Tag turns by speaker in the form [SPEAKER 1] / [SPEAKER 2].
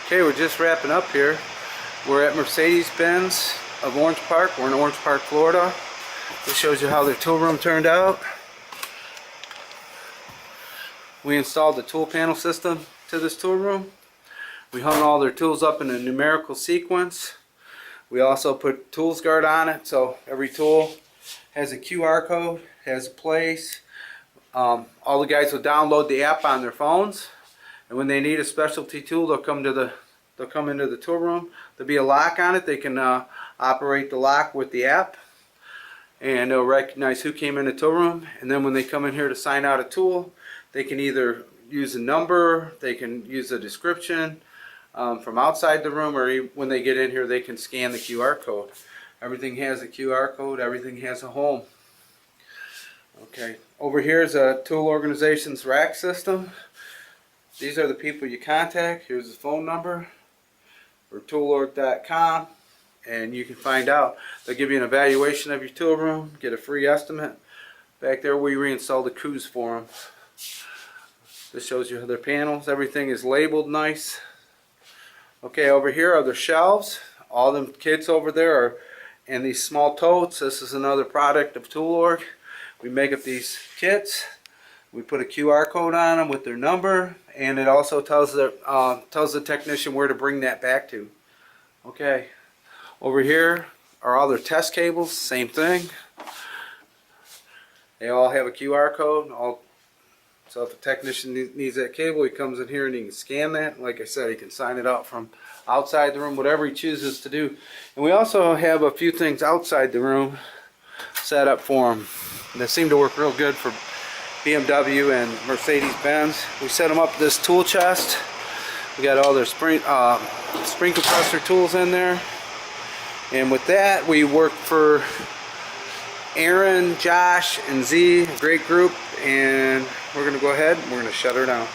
[SPEAKER 1] Okay, we're just wrapping up here. We're at Mercedes-Benz of Orange Park. We're in Orange Park, Florida. This shows you how their tool room turned out. We installed the tool panel system to this tool room. We hung all their tools up in a numerical sequence. We also put Toolsguard on it, so every tool has a QR code, has a place. All the guys will download the app on their phones, and when they need a specialty tool, they'll come into the tool room. There'll be a lock on it. They can operate the lock with the app, and they'll recognize who came in the tool room. And then when they come in here to sign out a tool, they can either use a number, they can use a description from outside the room, or when they get in here, they can scan the QR code. Everything has a QR code. Everything has a home. Okay, over here is a tool organization's rack system. These are the people you contact. Here's the phone number for toolorg.com, and you can find out. They'll give you an evaluation of your tool room, get a free estimate. Back there we reinstall the crews for them. This shows you their panels. Everything is labeled nice. Okay, over here are their shelves. All them kits over there are in these small totes. This is another product of Toolorg. We make up these kits. We put a QR code on them with their number, and it also tells the technician where to bring that back to. Okay, over here are all their test cables. Same thing. They all have a QR code. So if a technician needs that cable, he comes in here and he can scan that. Like I said, he can sign it out from outside the room, whatever he chooses to do. And we also have a few things outside the room set up for him. They seem to work real good for BMW and Mercedes-Benz. We set them up this tool chest. We got all their spring compressor tools in there. And with that, we work for Aaron, Josh, and Z, a great group. And we're going to go ahead and we're going to shut her down.